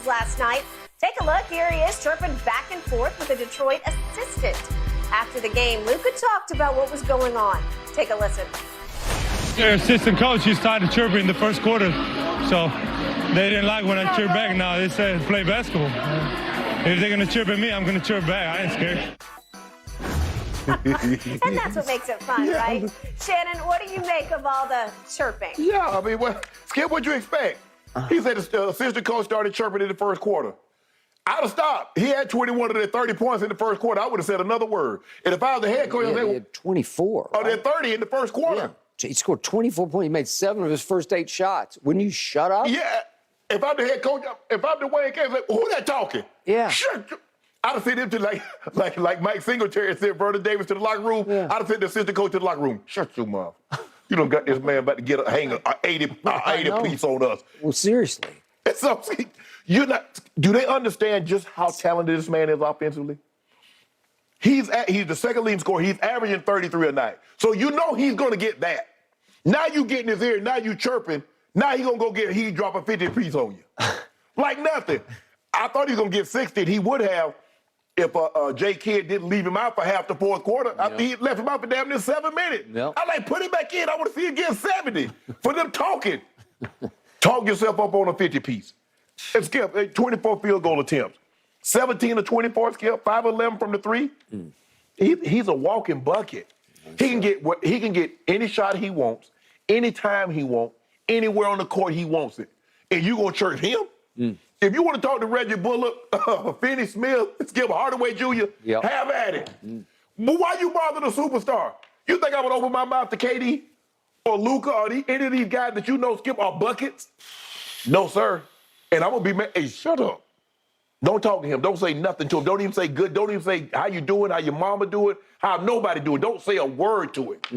games last night. Take a look. Here he is chirping back and forth with a Detroit assistant. After the game, Luka talked about what was going on. Take a listen. Their assistant coach, he started chirping in the first quarter, so they didn't like when I chirp back. Now they said play basketball. If they're gonna chirp at me, I'm gonna chirp back. I ain't scared. And that's what makes it fun, right? Shannon, what do you make of all the chirping? Yeah, I mean, Skip, what'd you expect? He said the assistant coach started chirping in the first quarter. I'd have stopped. He had 21 of their 30 points in the first quarter. I would have said another word. And if I was the head coach, I'd say, he had 24. Oh, they're 30 in the first quarter. Yeah. He scored 24 points. He made 7 of his first 8 shots. Wouldn't you shut up? Yeah. If I'm the head coach, if I'm the Wayne Caves, like, who that talking? Yeah. Shut. I'd have sent him to like Mike Singletary sent Vernon Davis to the locker room. Yeah. I'd have sent the assistant coach to the locker room. Shut your mouth. You done got this man about to get hang an 80 piece on us. Well, seriously. And so, do they understand just how talented this man is offensively? He's the second leading scorer. He's averaging 33 a night. So you know he's going to get that. Now you get in his ear. Now you chirping. Now he going to he drop a 50 piece on you. Like nothing. I thought he was going to get 60. He would have if Jay Kidd didn't leave him out for half the fourth quarter. Yep. He left him out for damn near 7 minutes. Yep. I like, put him back in. I want to see him get 70 for them talking. Talk yourself up on a 50 piece. And Skip, 24 field goal attempts. 17 of 24, Skip, 5 of 11 from the three. He's a walking bucket. He can get any shot he wants, anytime he wants, anywhere on the court he wants it. And you gonna church him? If you want to talk to Reggie Bullock, Finney Smith, Skip Hardaway Jr., have at it. But why you bother the superstar? You think I would open my mouth to KD or Luka or any of these guys that you know, Skip, are buckets? No, sir. And I'm going to be mad. Hey, shut up. Don't talk to him. Don't say nothing to him. Don't even say good. Don't even say how you doing, how your mama doing, how nobody doing. Don't say a word to it.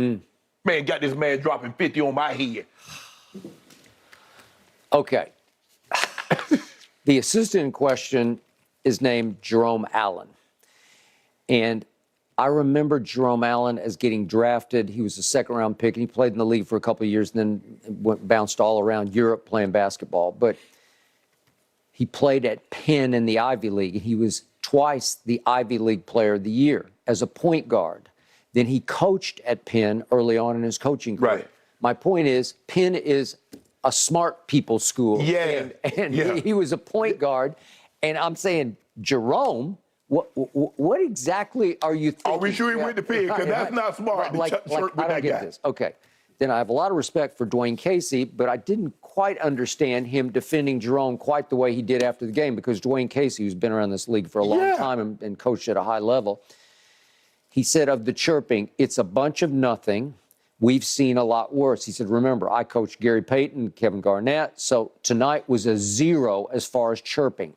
Man, got this man dropping 50 on my head. Okay. The assistant in question is named Jerome Allen. And I remember Jerome Allen as getting drafted. He was a second-round pick, and he played in the league for a couple of years and then bounced all around Europe playing basketball. But he played at Penn in the Ivy League, and he was twice the Ivy League Player of the Year as a point guard. Then he coached at Penn early on in his coaching career. Right. My point is, Penn is a smart people's school. Yeah. And he was a point guard. And I'm saying, Jerome, what exactly are you thinking? Are we sure he went to Penn? Because that's not smart. I don't get this. Okay. Then I have a lot of respect for Dwayne Casey, but I didn't quite understand him defending Jerome quite the way he did after the game, because Dwayne Casey, who's been around this league for a long time and coached at a high level, he said of the chirping, it's a bunch of nothing. We've seen a lot worse. He said, remember, I coached Gary Payton, Kevin Garnett, so tonight was a 0 as far as chirping.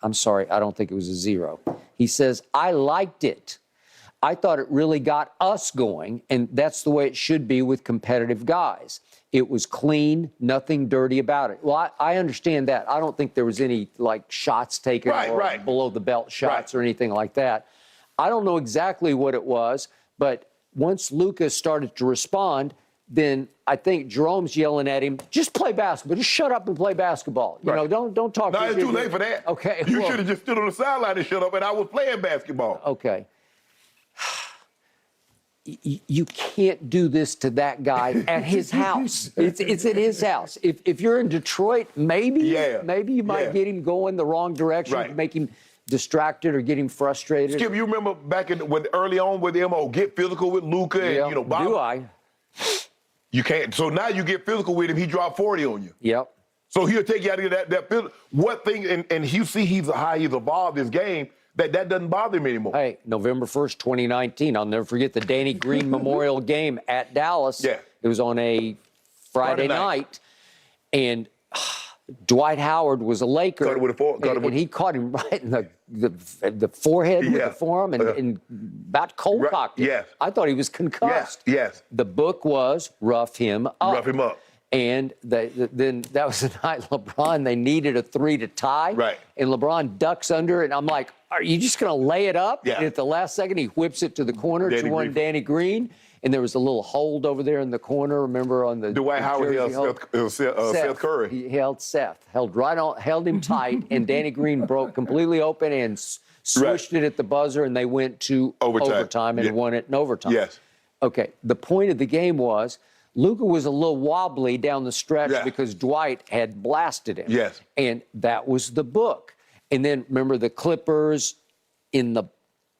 I'm sorry, I don't think it was a 0. He says, I liked it. I thought it really got us going, and that's the way it should be with competitive guys. It was clean, nothing dirty about it. Well, I understand that. I don't think there was any, like, shots taken or below-the-belt shots or anything like that. I don't know exactly what it was, but once Luka started to respond, then I think Jerome's yelling at him, just play basketball. Just shut up and play basketball. You know, don't talk. No, it's too late for that. Okay. You should have just stood on the sideline and shut up, and I was playing basketball. Okay. You can't do this to that guy at his house. It's at his house. If you're in Detroit, maybe you might get him going the wrong direction, make him distracted or get him frustrated. Skip, you remember back when early on with him, get physical with Luka and Bob? Do I? You can't. So now you get physical with him, he dropped 40 on you. Yep. So he'll take you out of that physical. What thing, and you see how he's evolved his game, that doesn't bother him anymore. Hey, November 1st, 2019, I'll never forget the Danny Green Memorial game at Dallas. Yeah. It was on a Friday night. And Dwight Howard was a Laker. Caught him with a and he caught him right in the forehead with the forearm and about cold cocked him. Yes. I thought he was concussed. Yes. The book was Rough Him Up. Rough him up. And then that was the night LeBron, they needed a 3 to tie. Right. And LeBron ducks under, and I'm like, are you just going to lay it up? Yeah. And at the last second, he whips it to the corner to Danny Green. and there was a little hold over there in the corner. Remember on the Dwight Howard jersey held Seth Curry. He held Seth, held him tight, and Danny Green broke completely open and swished it at the buzzer, and they went to overtime and won it in overtime. Yes. Okay. The point of the game was Luka was a little wobbly down the stretch because Dwight had blasted him. Yes. And that was the book. And then remember the Clippers in the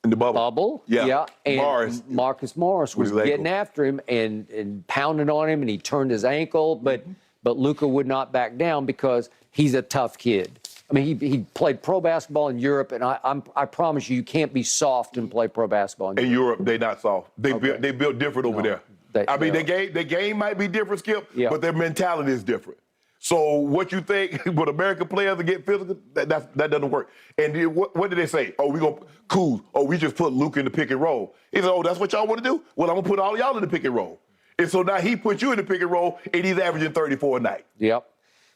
bubble? Yeah. And Marcus Morris was getting after him and pounding on him, and he turned his ankle, but Luka would not back down because he's a tough kid. I mean, he played pro basketball in Europe, and I promise you can't be soft and play pro basketball in Europe. They're not soft. They built different over there. Their game might be different, Skip, but their mentality is different. So what you think with American players to get physical, that doesn't work. And what did they say? Oh, we we just put Luka in the pick and roll. He said, oh, that's what y'all want to do? Well, I'm going to put all y'all in the pick and roll. And so now he put you in the pick and roll, and he's averaging 34 a night. Yep.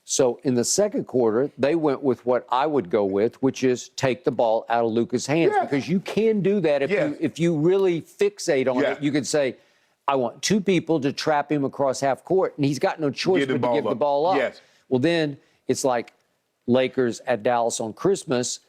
So in the second quarter, they went with what I would go with, which is take the ball out of Luka's hands, because you can do that if you really fixate on it. You could say, I want two people to trap him across half court, and he's got no choice but to give the ball up. Yes. Well, then it's like Lakers at Dallas on Christmas.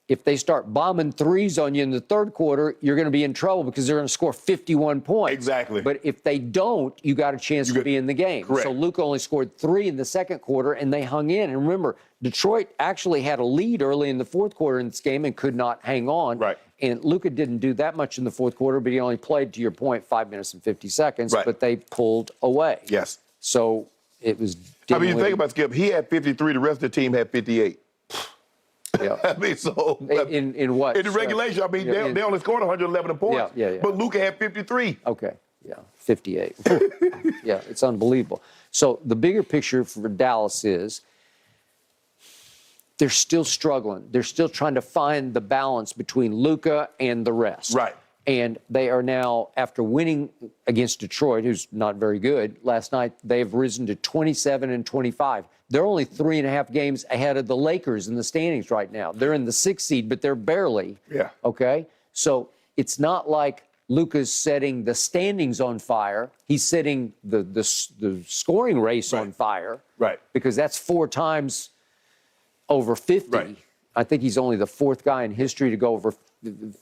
If they start bombing threes on you in the third quarter, you're going to be in trouble because they're going to score 51 points. Exactly. But if they don't, you got a chance to be in the game. Correct. So Luka only scored 3 in the second quarter, and they hung in. And remember, Detroit actually had a lead early in the fourth quarter in this game and could not hang on. Right. And Luka didn't do that much in the fourth quarter, but he only played, to your point, 5 minutes and 50 seconds. Right. But they pulled away. Yes. So it was. I mean, you think about Skip. He had 53. The rest of the team had 58. Yeah. I mean, so in what? In the regulation, I mean, they only scored 111 points. Yeah. But Luka had 53. Okay. Yeah. 58. Yeah, it's unbelievable. So the bigger picture for Dallas is they're still struggling. They're still trying to find the balance between Luka and the rest. Right. And they are now, after winning against Detroit, who's not very good, last night, they've risen to 27-25. They're only 3.5 games ahead of the Lakers in the standings right now. They're in the 6th seed, but they're barely. Yeah. Okay? So it's not like Luka's setting the standings on fire. He's setting the scoring race on fire. Right. Because that's 4 times over 50. Right. I think he's only the 4th guy in history to go over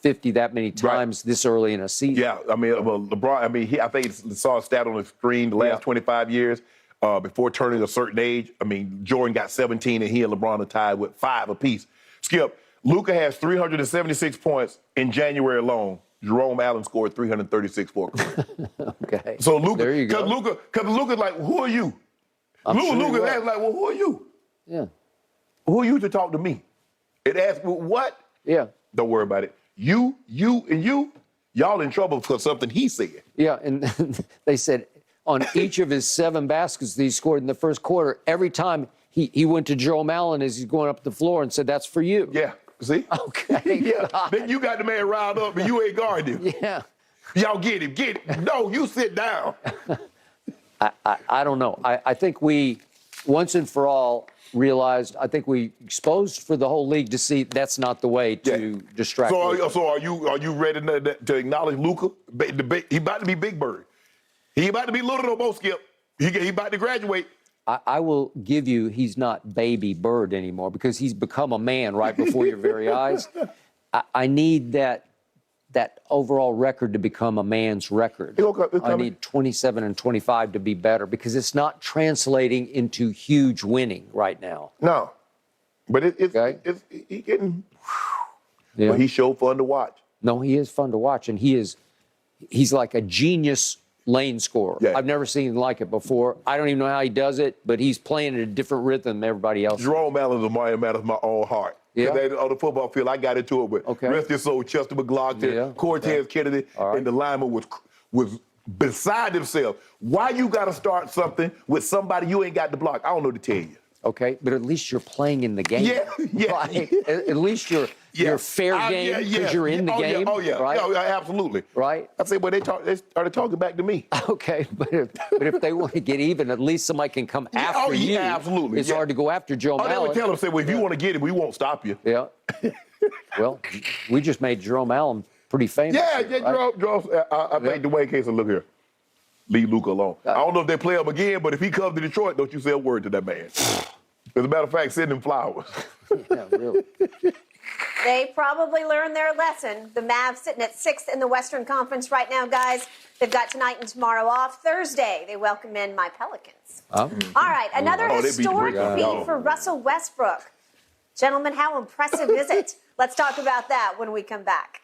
50 that many times this early in a season. Yeah, I mean, well, LeBron, I mean, I think I saw a stat on the screen the last 25 years before turning a certain age. I mean, Jordan got 17 and he and LeBron are tied with 5 apiece. Skip, Luka has 376 points in January alone. Jerome Allen scored 336 for him. Okay. So Luka, there you go. Because Luka's like, who are you? Luka's like, well, who are you? Yeah. Who are you to talk to me? It asked me, what? Yeah. Don't worry about it. You, and you, y'all in trouble for something he said. Yeah, and they said on each of his 7 baskets that he scored in the first quarter, every time he went to Jerome Allen as he's going up the floor and said, that's for you. Yeah, see? Okay. Yeah, then you got the man riled up and you ain't guarding him. Yeah. Y'all get him. No, you sit down. I don't know. I think we, once and for all, realized, I think we exposed for the whole league to see that's not the way to distract. So are you ready to acknowledge Luka? He about to be Big Bird. He about to be Little No More, Skip. He about to graduate. I will give you, he's not Baby Bird anymore because he's become a man right before your very eyes. I need that overall record to become a man's record. I need 27-25 to be better because it's not translating into huge winning right now. No, but it's he getting. Yeah. But he's so fun to watch. No, he is fun to watch, and he's like a genius lane scorer. Yeah. I've never seen like it before. I don't even know how he does it, but he's playing at a different rhythm than everybody else. Jerome Allen is a man of my own heart. Yeah. On the football field, I got into it with rest his soul, Chester McLaughlin, Cortez Kennedy, and the lineman was beside himself. Why you got to start something with somebody you ain't got to block? I don't know to tell you. Okay, but at least you're playing in the game. Yeah. Right? At least you're fair game because you're in the game. Right? Yeah, absolutely. Right? I say, well, they started talking back to me. Okay, but if they want to get even, at least somebody can come after you. Yeah, absolutely. It's hard to go after Joe Allen. They would tell him, say, well, if you want to get him, we won't stop you. Yeah. Well, we just made Jerome Allen pretty famous. Yeah, Jerome. I think Dwayne Casey, look here. leave Luka alone. I don't know if they play him again, but if he comes to Detroit, don't you say a word to that man. As a matter of fact, send him flowers. Yeah, really. They probably learned their lesson. The Mavs sitting at 6th in the Western Conference right now, guys. They've got tonight and tomorrow off. Thursday, they welcome in my Pelicans. All right, another historic feat for Russell Westbrook. Gentlemen, how impressive is it? Let's talk about that when we come back.